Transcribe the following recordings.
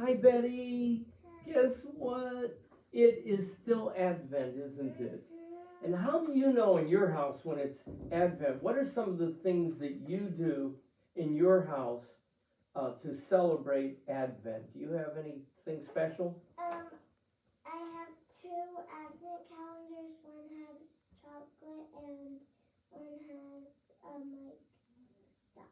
Hi, Betty. Guess what? It is still Advent, isn't it? And how do you know in your house when it's Advent? What are some of the things that you do in your house to celebrate Advent? Do you have anything special? I have 2 Advent calendars. One has chocolate and one has like stuff.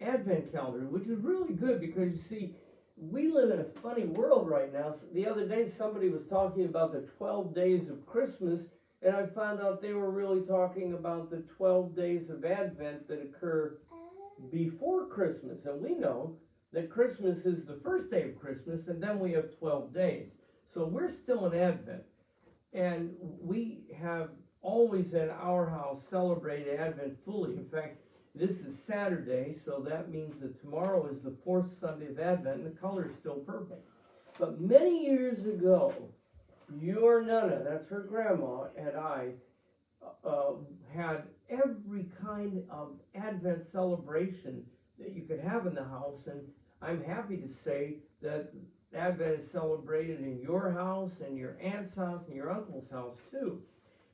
Advent calendar, which is really good because you see, we live in a funny world right now. So the other day somebody was talking about the 12 days of Christmas, and I found out they were really talking about the 12 days of Advent that occur before Christmas. And we know that Christmas is the first day of Christmas, and then we have 12 days. So we're still in Advent. And we have always at our house celebrated Advent fully. In fact, this is Saturday, so that means that tomorrow is the 4th Sunday of Advent, and the color is still purple. But many years ago, your Nana, that's her grandma, and I had every kind of Advent celebration that you could have in the house, and I'm happy to say that Advent is celebrated in your house, and your aunt's house, and your uncle's house too.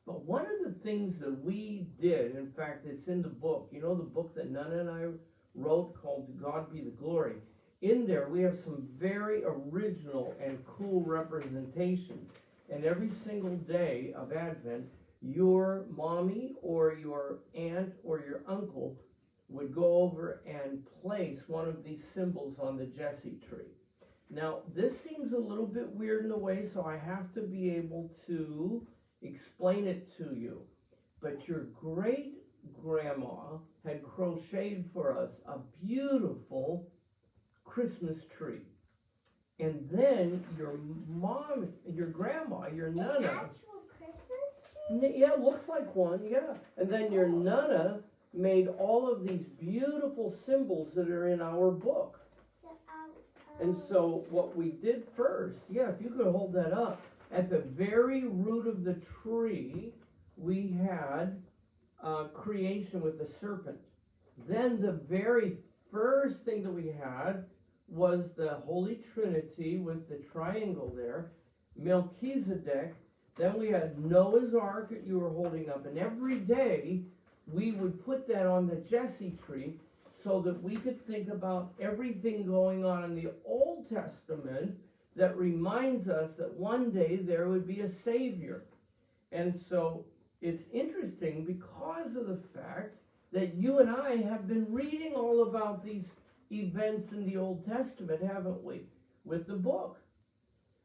But one of the things that we did, in fact, it's in the book, you know, the book that Nana and I wrote called To God Be the Glory. In there, we have some very original and cool representations. And every single day of Advent, your mommy or your aunt or your uncle would go over and place one of these symbols on the Jesse tree. Now, this seems a little bit weird in a way, so I have to be able to explain it to you. But your great grandma had crocheted for us a beautiful Christmas tree. And then your mom, your grandma, your Nana. An actual Christmas tree? Yeah, looks like one, yeah. And then your Nana made all of these beautiful symbols that are in our book. And so what we did first, yeah, if you could hold that up, at the very root of the tree, we had creation with the serpent. Then the very first thing that we had was the Holy Trinity with the triangle there, Melchizedek. Then we had Noah's Ark that you were holding up, and every day we would put that on the Jesse tree so that we could think about everything going on in the Old Testament that reminds us that one day there would be a Savior. And so it's interesting because of the fact that you and I have been reading all about these events in the Old Testament, haven't we? With the book.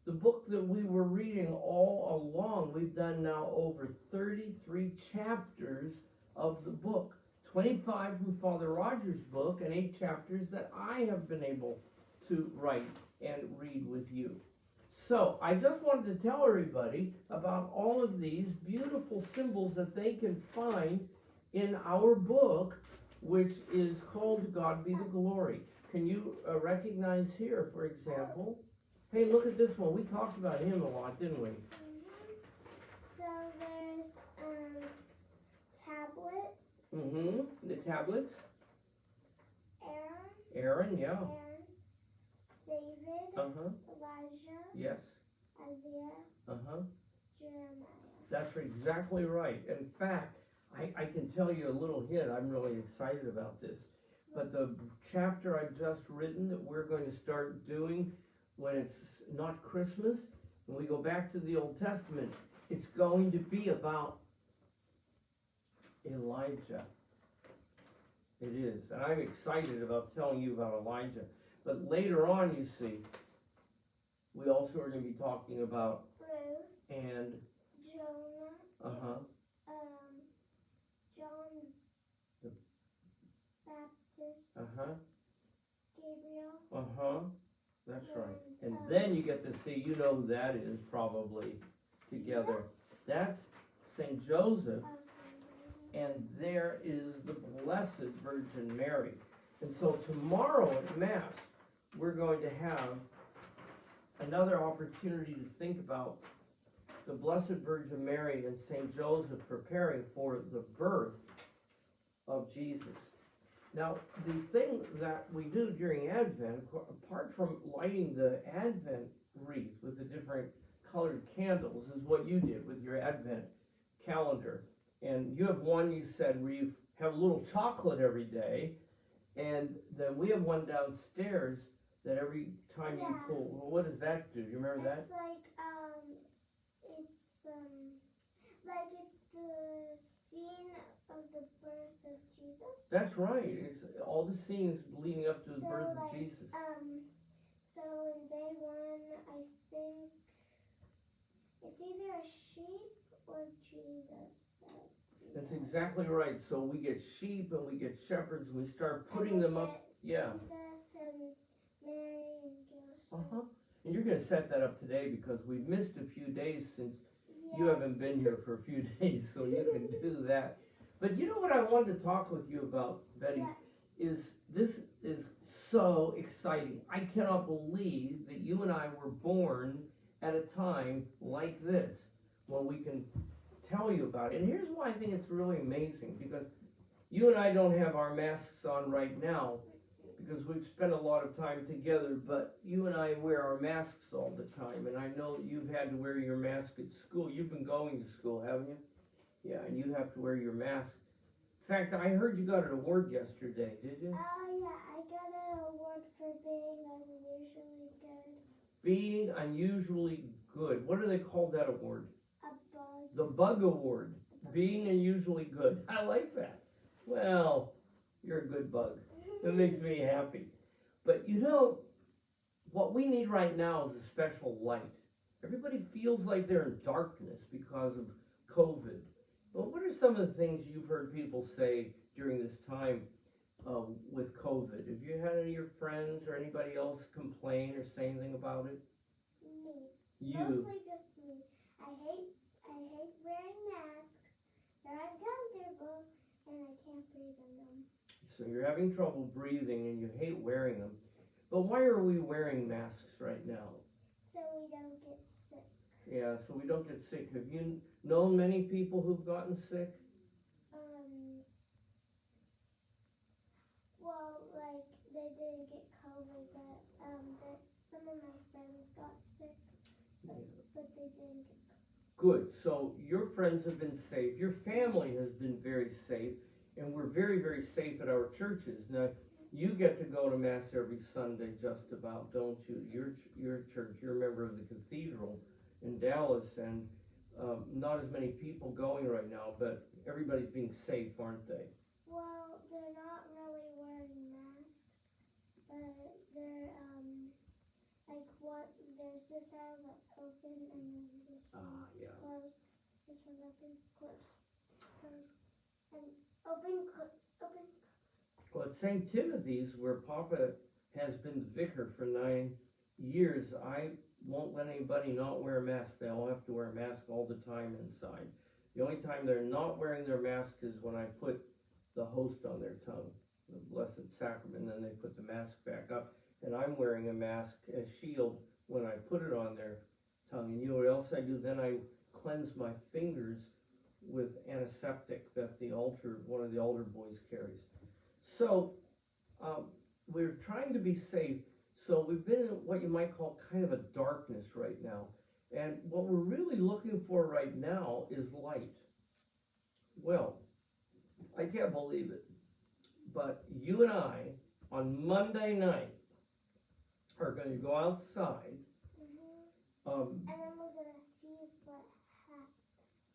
The book that we were reading all along, we've done now over 33 chapters of the book. 25 from Father Roger's book, and 8 chapters that I have been able to write and read with you. So I just wanted to tell everybody about all of these beautiful symbols that they can find in our book, which is called To God Be the Glory. Can you recognize here, for example? Hey, look at this one. We talked about him a lot, didn't we? So there's tablets. The tablets. Aaron, yeah. David, Elijah, Yes. Isaiah, Jeremiah. That's exactly right. In fact, I can tell you a little hint. I'm really excited about this. But the chapter I've just written that we're going to start doing when it's not Christmas, when we go back to the Old Testament, it's going to be about Elijah. It is. And I'm excited about telling you about Elijah. But later on, you see, we also are going to be talking about Ruth and Jonah, John the Baptist, Gabriel. That's right. And then you get to see, you know who that is probably together. That's St. Joseph, and there is the Blessed Virgin Mary. And so tomorrow at Mass, we're going to have another opportunity to think about the Blessed Virgin Mary and St. Joseph preparing for the birth of Jesus. Now, the thing that we do during Advent, apart from lighting the Advent wreath with the different colored candles, is what you did with your Advent calendar. And you have one, you said, where you have a little chocolate every day, and then we have one downstairs that every time you pull, well, what does that do? Do you remember that? It's it's the scene of the birth of Jesus. That's right. It's all the scenes leading up to the birth of Jesus. So in day one, I think it's either a sheep or Jesus. That's exactly right. So we get sheep and we get shepherds and we start putting them up. Yeah. Jesus and Mary and Joseph. Uh-huh. And you're going to set that up today because we've missed a few days since you haven't been here for a few days, so you can do that. But you know what I wanted to talk with you about, Betty, is this is so exciting. I cannot believe that you and I were born at a time like this, when we can tell you about it. And here's why I think it's really amazing, because you and I don't have our masks on right now, because we've spent a lot of time together, but you and I wear our masks all the time, and I know that you've had to wear your mask at school. You've been going to school, haven't you? Yeah, and you have to wear your mask. In fact, I heard you got an award yesterday, did you? Yeah, I got an award for being unusually good. Being unusually good. What do they call that award? A bug. The Bug Award. Being unusually good. I like that. Well, you're a good bug. That makes me happy. But you know, what we need right now is a special light. Everybody feels like they're in darkness because of COVID. But what are some of the things you've heard people say during this time with COVID? Have you had any of your friends or anybody else complain or say anything about it? Me. You. Mostly just me. I hate wearing masks. They're uncomfortable and I can't breathe in them. So you're having trouble breathing and you hate wearing them. But why are we wearing masks right now? So we don't get sick. Yeah, so we don't get sick. Have you known many people who've gotten sick? Well, like, they didn't get COVID, but some of my friends got sick, but they didn't get COVID. Good. So your friends have been safe. Your family has been very safe. And we're very, very safe at our churches. Now, you get to go to Mass every Sunday just about, don't you? Your church, you're a member of the cathedral in Dallas, and not as many people going right now, but everybody's being safe, aren't they? Well, they're not really wearing masks, but they're, there's this aisle that's open, and then this one's closed. This one's open, closed, and open, close, open, close. Well, at St. Timothy's, where Papa has been the vicar for 9 years, I won't let anybody not wear a mask. They all have to wear a mask all the time inside. The only time they're not wearing their mask is when I put the host on their tongue, the Blessed Sacrament, and then they put the mask back up. And I'm wearing a mask, a shield, when I put it on their tongue. And you know what else I do? Then I cleanse my fingers with antiseptic that one of the altar boys carries. So we're trying to be safe. So we've been in what you might call kind of a darkness right now. And what we're really looking for right now is light. Well, I can't believe it, but you and I, on Monday night, are going to go outside. And then we're going to see what happens.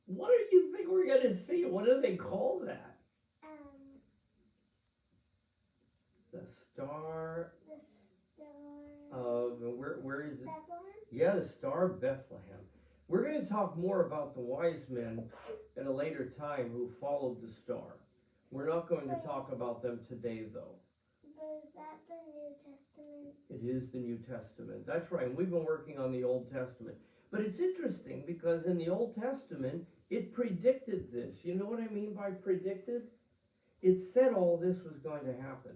What do you think we're going to see? What do they call that? The star. Of where is it? Bethlehem? Yeah, the Star of Bethlehem. We're going to talk more about the wise men at a later time who followed the star. We're not going to talk about them today, though. But is that the New Testament? It is the New Testament. That's right. And we've been working on the Old Testament. But it's interesting because in the Old Testament, it predicted this. You know what I mean by predicted? It said all this was going to happen.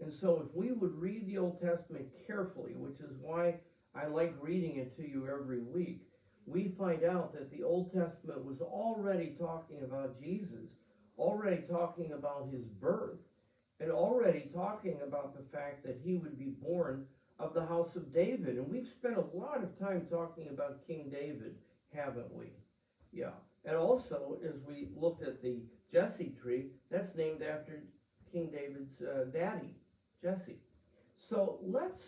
And so if we would read the Old Testament carefully, which is why I like reading it to you every week, we find out that the Old Testament was already talking about Jesus, already talking about his birth. and already talking about the fact that he would be born of the house of David. And we've spent a lot of time talking about King David, haven't we? Yeah. And also, as we looked at the Jesse tree, that's named after King David's daddy, Jesse. So let's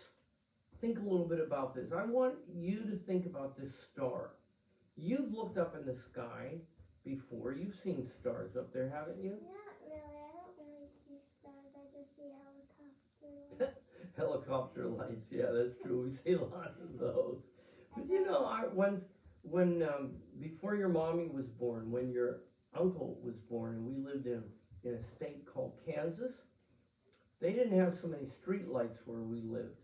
think a little bit about this. I want you to think about this star. You've looked up in the sky before. You've seen stars up there, haven't you? Not really. I don't really see stars. I just see helicopter lights. Helicopter lights, yeah, that's true. We see lots of those. But you know, when before your mommy was born, when your uncle was born, and we lived in a state called Kansas, they didn't have so many street lights where we lived.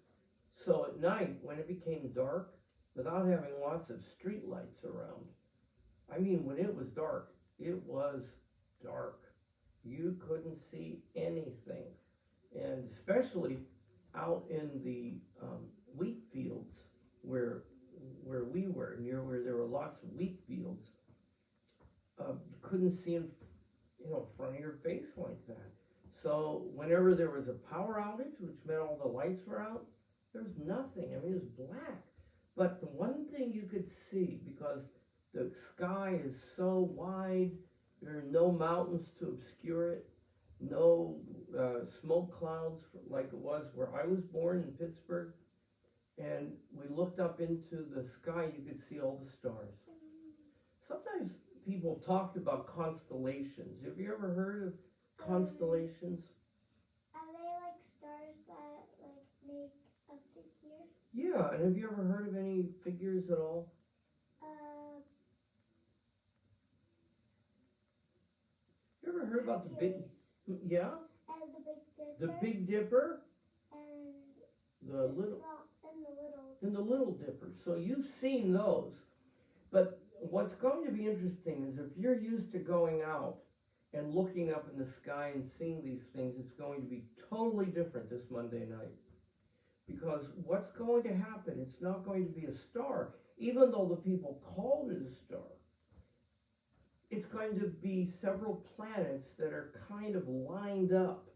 So at night, when it became dark, without having lots of street lights around, I mean, when it was dark, it was dark. You couldn't see anything. And especially out in the wheat fields where we were, near where there were lots of wheat fields, you couldn't see in front of your face like that. So whenever there was a power outage, which meant all the lights were out, there was nothing. I mean, it was black. But the one thing you could see, because the sky is so wide, there are no mountains to obscure it, no smoke clouds like it was where I was born in Pittsburgh. And we looked up into the sky, you could see all the stars. Sometimes people talked about constellations. Have you ever heard of constellations? Are they like stars that like make a figure? Yeah, and have you ever heard of any figures at all? You ever heard about the big, yeah? And the Big Dipper. The Big Dipper? And The little, small, and the little. and the Little Dipper. So you've seen those. But what's going to be interesting is if you're used to going out and looking up in the sky and seeing these things, it's going to be totally different this Monday night. Because what's going to happen, it's not going to be a star, even though the people called it a star. It's going to be several planets that are kind of lined up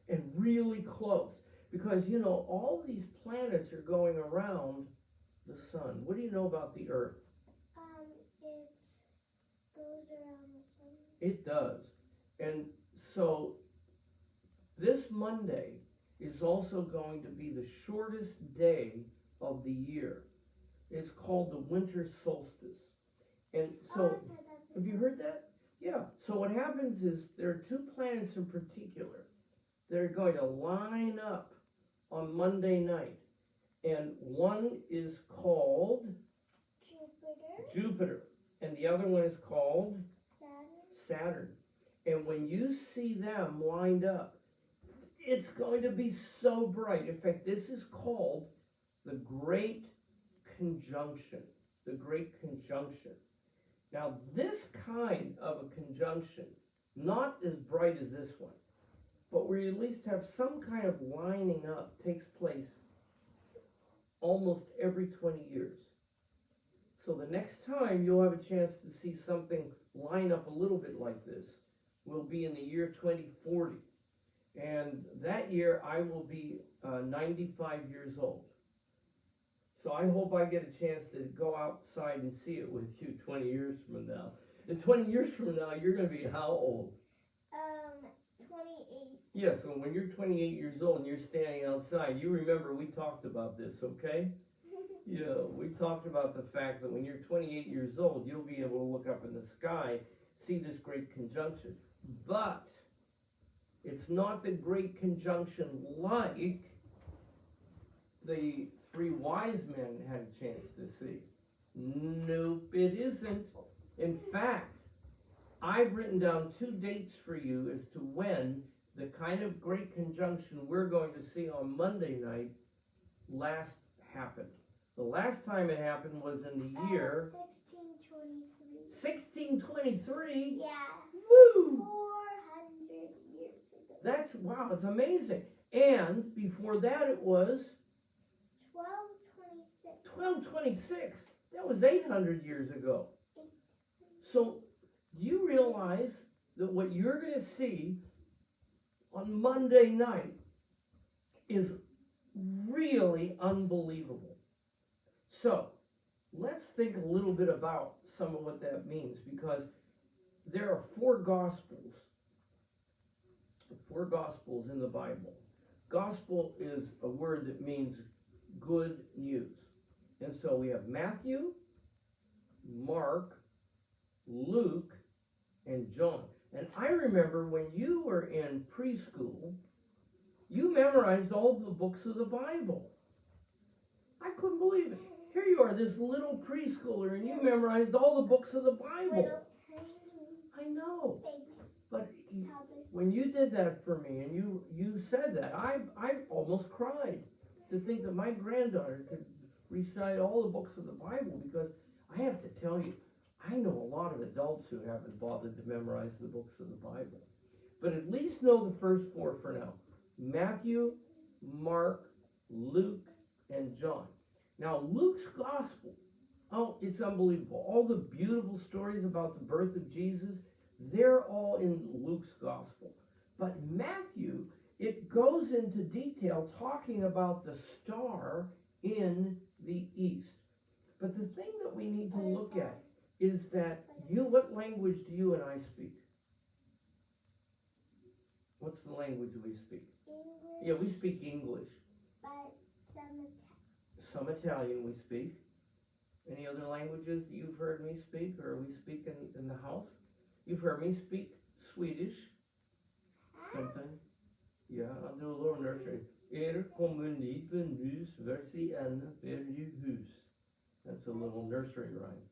and really close. Because, you know, all these planets are going around the sun. What do you know about the Earth? It goes around the sun. It does. And so this Monday is also going to be the shortest day of the year. It's called the winter solstice. And so, have you heard that? Yeah. So what happens is there are two planets in particular that are going to line up on Monday night. And one is called Jupiter. And the other one is called Saturn. And when you see them lined up, it's going to be so bright. In fact, this is called the Great Conjunction. The Great Conjunction. Now, this kind of a conjunction, not as bright as this one, but where you at least have some kind of lining up, takes place almost every 20 years. So the next time you'll have a chance to see something line up a little bit like this will be in the year 2040. And that year I will be 95 years old. So I hope I get a chance to go outside and see it with you 20 years from now. And 20 years from now, you're going to be how old? 28. Yeah, so when you're 28 years old and you're standing outside, you remember we talked about this, okay? Yeah, we talked about the fact that when you're 28 years old, you'll be able to look up in the sky, see this great conjunction. But it's not the great conjunction like the three wise men had a chance to see. Nope, it isn't. In fact, I've written down 2 dates for you as to when the kind of great conjunction we're going to see on Monday night last happened. The last time it happened was in the year 1623. 1623. Yeah. Woo! 400 years ago. That's, wow, it's amazing. And before that it was 1226. That was 800 years ago. So do you realize that what you're going to see on Monday night is really unbelievable. So, let's think a little bit about some of what that means, because there are four gospels in the Bible. Gospel is a word that means good news. And so we have Matthew, Mark, Luke, and John. And I remember when you were in preschool, you memorized all the books of the Bible. I couldn't believe it. Here you are, this little preschooler, and you memorized all the books of the Bible. I know. But when you did that for me, and you said that, I almost cried to think that my granddaughter could recite all the books of the Bible, because I have to tell you, I know a lot of adults who haven't bothered to memorize the books of the Bible. But at least know the first four for now. Matthew, Mark, Luke, and John. Now, Luke's gospel, oh, it's unbelievable. All the beautiful stories about the birth of Jesus, they're all in Luke's gospel. But Matthew, it goes into detail talking about the star in the east. But the thing that we need to look at is that what language do you and I speak? What's the language we speak? English. Yeah, we speak English. But Some Italian we speak. Any other languages that you've heard me speak, or we speak in the house? You've heard me speak Swedish. Something. Yeah, I'll do a little nursery. Kommer ni på en hus, versi en hus. That's a little nursery rhyme.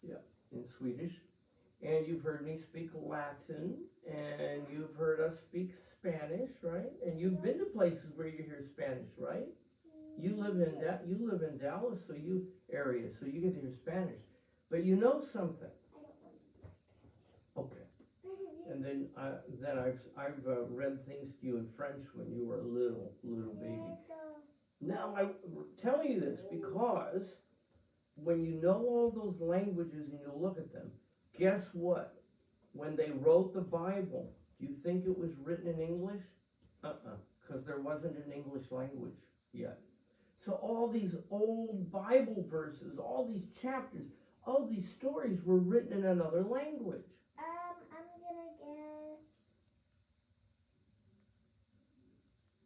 Yeah, in Swedish. And you've heard me speak Latin, and you've heard us speak Spanish, right? And you've been to places where you hear Spanish, right? You live in Dallas, so you get to hear Spanish. But you know something. Okay. And then I've read things to you in French when you were a little baby. Now I'm telling you this because when you know all those languages and you look at them, guess what? When they wrote the Bible, do you think it was written in English? Because there wasn't an English language yet. So all these old Bible verses, all these chapters, all these stories were written in another language. I'm gonna guess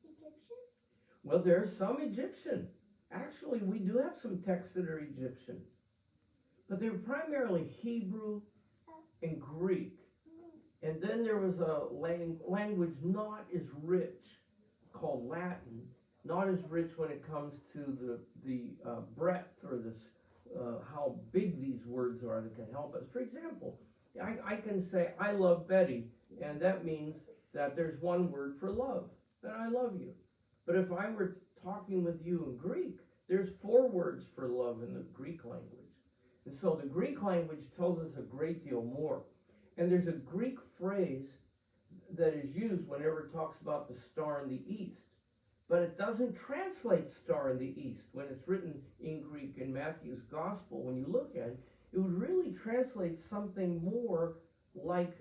Egyptian? Well, there's some Egyptian. Actually, we do have some texts that are Egyptian. But they were primarily Hebrew and Greek. And then there was a language not as rich called Latin, not as rich when it comes to the breadth or how big these words are that can help us. For example, I can say, I love Betty, and that means that there's one word for love, that I love you. But if I were talking with you in Greek, there's 4 words for love in the Greek language. And so the Greek language tells us a great deal more. And there's a Greek phrase that is used whenever it talks about the star in the east. But it doesn't translate star in the east. When it's written in Greek in Matthew's gospel, when you look at it, it would really translate something more like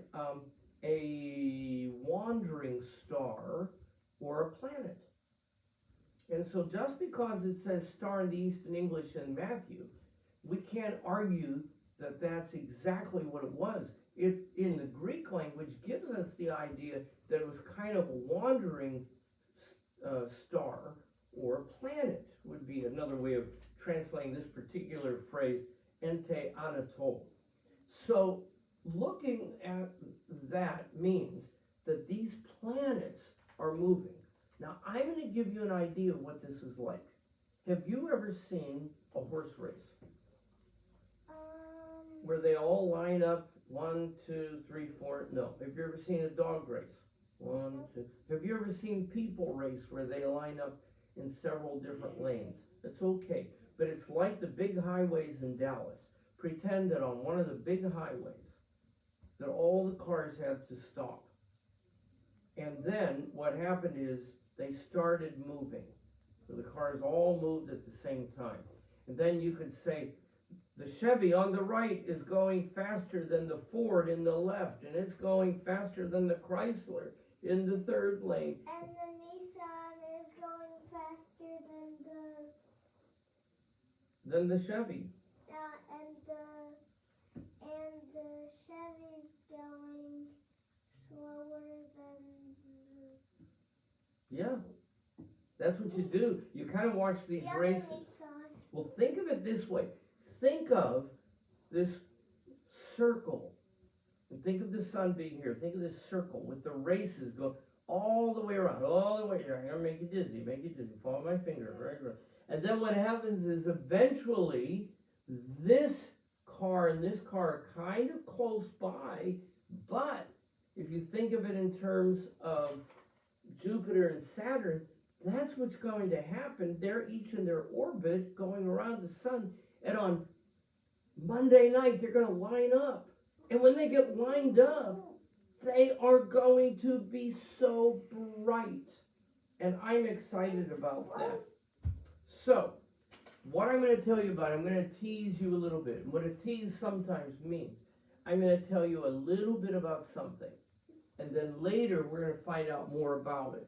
a wandering star or a planet. And so just because it says star in the east in English in Matthew, we can't argue that that's exactly what it was. It, in the Greek language, gives us the idea that it was kind of a wandering star or a planet, would be another way of translating this particular phrase, ente anatol. So looking at that means that these planets are moving. Now I'm going to give you an idea of what this is like. Have you ever seen a horse race? Where they all line up, 1, 2, 3, 4, no. Have you ever seen a dog race? 1, 2. Have you ever seen people race where they line up in several different lanes? It's okay, but it's like the big highways in Dallas. Pretend that on one of the big highways that all the cars had to stop. And then what happened is they started moving. So the cars all moved at the same time. And then you could say, the Chevy on the right is going faster than the Ford in the left, and it's going faster than the Chrysler in the third lane. And the Nissan is going faster Than the Chevy. And the Chevy's going slower than Yeah. That's what you do. You kind of watch these the races. Nissan. Well, think of it this way. Think of this circle. And think of the sun being here. Think of this circle with the races go all the way around, all the way around. Here, make you dizzy, follow my finger, right. And then what happens is eventually this car and this car are kind of close by, but if you think of it in terms of Jupiter and Saturn, that's what's going to happen. They're each in their orbit going around the sun, and on Monday night they're going to line up. And when they get lined up, they are going to be so bright. And I'm excited about that. So, what I'm going to tell you about, I'm going to tease you a little bit. What a tease sometimes means. I'm going to tell you a little bit about something. And then later we're going to find out more about it.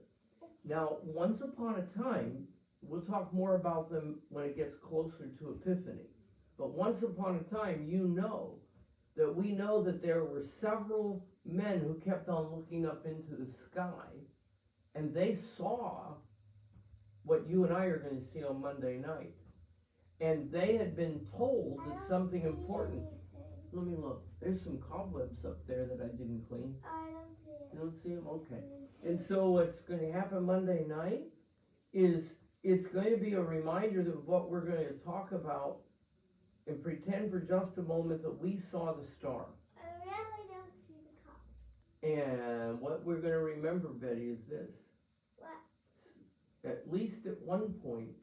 Now, once upon a time, we'll talk more about them when it gets closer to Epiphany. But once upon a time, we know that there were several men who kept on looking up into the sky, and they saw what you and I are going to see on Monday night. And they had been told that something important. Let me look. There's some cobwebs up there that I didn't clean. I don't see it. You don't see them? Okay. And so what's going to happen Monday night is it's going to be a reminder of what we're going to talk about, and pretend for just a moment that we saw the star. I really don't see the cop. And what we're going to remember, Betty, is this. What? At least at one point,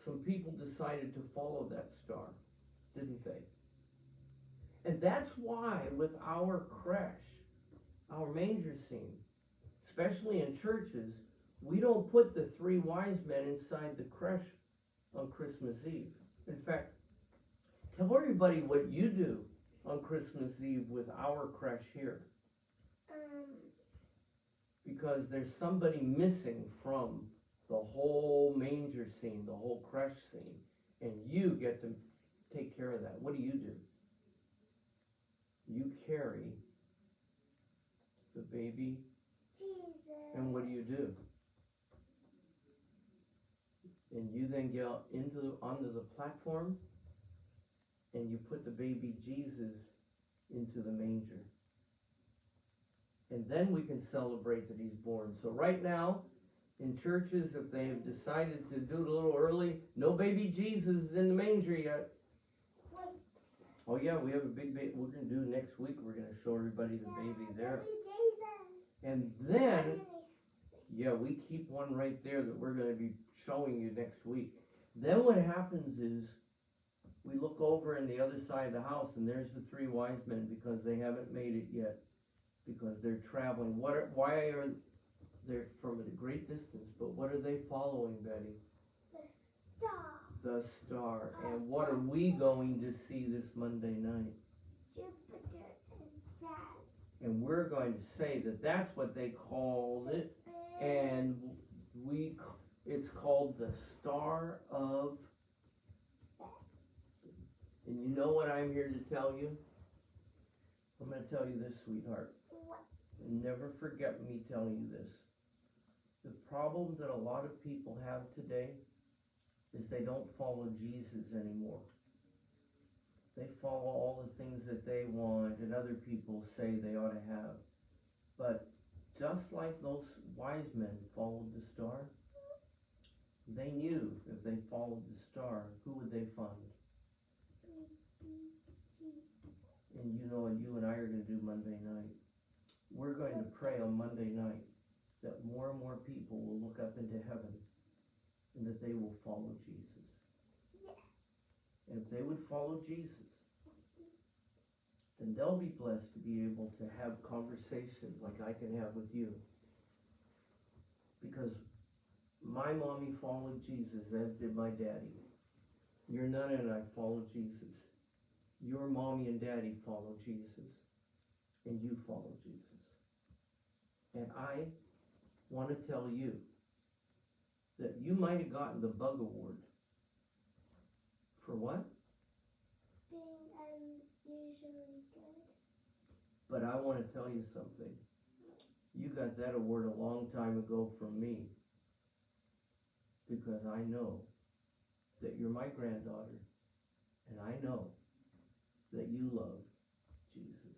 some people decided to follow that star, didn't they? And that's why with our creche, our manger scene, especially in churches, we don't put the three wise men inside the creche on Christmas Eve. In fact, tell everybody what you do on Christmas Eve with our creche here. Because there's somebody missing from the whole manger scene, the whole creche scene, and you get to take care of that. What do? You carry the baby, Jesus. and what do? And you then get onto the platform, and you put the baby Jesus into the manger. And then we can celebrate that he's born. So right now, in churches, if they have decided to do it a little early, no baby Jesus is in the manger yet. Wait. Oh yeah, we have a big baby. We're going to do next week. We're going to show everybody the baby there. Baby Jesus. And then, yeah, we keep one right there that we're going to be showing you next week. Then what happens is, we look over in the other side of the house, and there's the three wise men, because they haven't made it yet, because they're traveling. Why are they from a great distance? But what are they following, Betty? The star. The star. And what are we going to see this Monday night? Jupiter and Saturn. And we're going to say that that's what they called it, and it's called the Star of. And you know what I'm here to tell you? I'm going to tell you this, sweetheart. What? And never forget me telling you this. The problem that a lot of people have today is they don't follow Jesus anymore. They follow all the things that they want and other people say they ought to have. But just like those wise men followed the star, they knew if they followed the star, who would they find? And you know what you and I are going to do Monday night? We're going to pray on Monday night that more and more people will look up into heaven and that they will follow Jesus. Yes. And if they would follow Jesus, then they'll be blessed to be able to have conversations like I can have with you. Because my mommy followed Jesus, as did my daddy. Your Nana and I followed Jesus. Your mommy and daddy follow Jesus, and you follow Jesus. And I want to tell you that you might have gotten the Bug Award. For what? Being unusually good. But I want to tell you something. You got that award a long time ago from me. Because I know that you're my granddaughter. And I know that you love Jesus.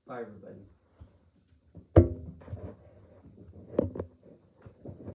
Bye, everybody.